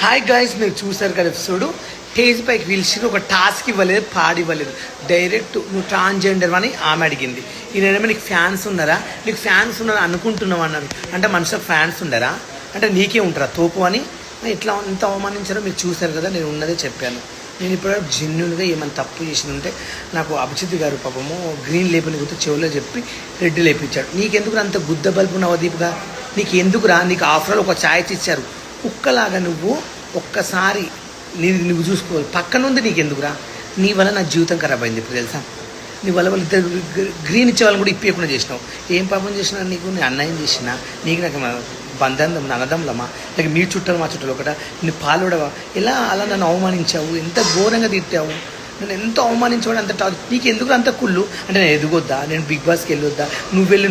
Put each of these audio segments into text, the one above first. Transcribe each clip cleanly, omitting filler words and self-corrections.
Hi guys, మీరు చూసారు కదా ఎపిసోడ్. స్టేజ్ పైకి పిలిచి ఒక టాస్క్ ఇవ్వలేదు, పాడివ్వలేదు. డైరెక్ట్ నువ్వు ట్రాన్స్జెండర్ అని ఆమె అడిగింది. ఈయనేమో నీకు ఫ్యాన్స్ ఉన్నారా, నీకు ఫ్యాన్స్ ఉన్నారా అనుకుంటున్నావు అన్నారు. అంటే మనుషులకు ఫ్యాన్స్ ఉండరా, అంటే నీకే ఉంటారా తోపు అని ఇట్లా ఎంత అవమానించారో మీరు చూసారు కదా. నేను ఉన్నదే చెప్పాను. నేను ఇప్పుడు జెన్యున్గా ఏమైనా తప్పు చేసిన ఉంటే నాకు అభిజిత్ గారు పాపము గ్రీన్ లేబుల్ గుర్తు చెవులో చెప్పి రెడ్ లేపించాడు. నీకెందుకు అంత గుద్ద బల్పు నవదీప్గా, నీకు ఎందుకురా? నీకు ఆఫ్టర్ ఒక ఛాయిస్ ఇచ్చారు. కుక్కలాగా నువ్వు ఒక్కసారి నువ్వు చూసుకోవాలి. పక్కన ఉంది నీకెందుకురా? నీ వల్ల నా జీవితం ఖరాబ్ అయింది ఇప్పుడు తెలుసా. నీ వల్ల వాళ్ళు ఇద్దరు గ్రీన్ ఇచ్చే వాళ్ళని కూడా ఇప్పకుండా చేసినావు. ఏం పాపం చేసినా నీకు? నీ అన్యాయం చేసినా నీకు నాకు బంధం అన్నదమ్ములమ్మా, లేక మీ చుట్టాలు మా చుట్టాలు ఒకట నీ పాలుడవా? ఎలా అలా నన్ను అవమానించావు, ఎంత ఘోరంగా తిట్టావు, నన్ను ఎంత అవమానించావు. అంత నీకు ఎందుకు అంత కుళ్ళు? అంటే నేను ఎదుగొద్దా, నేను బిగ్ బాస్కి వెళ్ళొద్దా,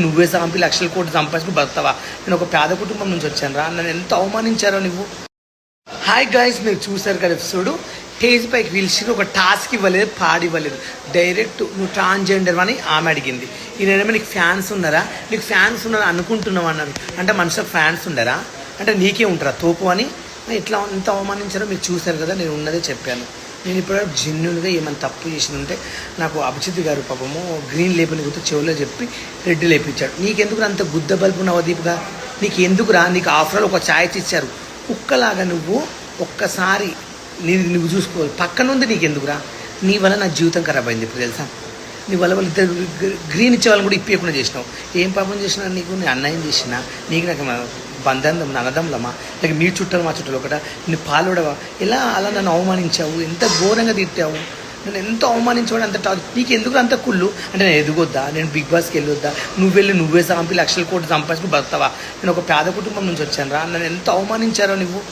నువ్వే సంపి లక్షల కోట్లు సంపాదించుకుని బతావా? నేను ఒక పేద కుటుంబం నుంచి వచ్చాను రా, నన్ను ఎంత అవమానించారో నువ్వు. హాయ్ గైస్, మీరు చూసారు కదా ఎపిసోడ్. స్టేజ్ పైకి పిలిచి ఒక టాస్క్ ఇవ్వలేదు, పాడివ్వలేదు. డైరెక్ట్ నువ్వు ట్రాన్స్జెండర్ అని ఆమె అడిగింది. ఈయనేమో నీకు ఫ్యాన్స్ ఉన్నారా, నీకు ఫ్యాన్స్ ఉన్నారా అనుకుంటున్నావు అన్నారు. అంటే మనుషులకు ఫ్యాన్స్ ఉండరా, అంటే నీకే ఉంటారా తోపు అని ఇట్లా ఎంత అవమానించారో మీరు చూసారు కదా. నేను ఉన్నదే చెప్పాను. నేను ఇప్పుడు జెన్యున్గా ఏమైనా తప్పు చేసిన ఉంటే నాకు అభిజిత్ గారు పాపము గ్రీన్ లేబుల్ గుర్తు చెవులో చెప్పి రెడ్ లేపించాడు. నీకెందుకు అంత గుద్ద బల్పు నవదీప్గా, నీకు ఎందుకురా? నీకు ఆఫ్టర్ ఒక ఛాయిస్ ఇచ్చారు. కుక్కలాగా నువ్వు ఒక్కసారి నువ్వు చూసుకోవాలి. పక్కన ఉంది నీకెందుకురా? నీ వల్ల నా జీవితం ఖరాబ్ అయింది ఇప్పుడు తెలుసా. నీ వల్ల వాళ్ళు ఇద్దరు గ్రీన్ ఇచ్చే వాళ్ళని కూడా ఇప్పకుండా చేసినావు. ఏం పాపం చేసినా నీకు? నీ అన్యాయం చేసినా నీకు నాకు బంధం అన్నదమ్ములమ్మా, లేక మీ చుట్టాలు మా చుట్టాలు ఒకట నీ పాలుడవా? ఎలా అలా నన్ను అవమానించావు, ఎంత ఘోరంగా తిట్టావు, నన్ను ఎంత అవమానించావు. అంత నీకు ఎందుకు అంత కుళ్ళు? అంటే నేను ఎదుగొద్దా, నేను బిగ్ బాస్కి వెళ్ళొద్దా, నువ్వే సంపి లక్షల కోట్లు సంపాదించుకుని బతావా? నేను ఒక పేద కుటుంబం నుంచి వచ్చాను రా, నన్ను ఎంత అవమానించారో నువ్వు.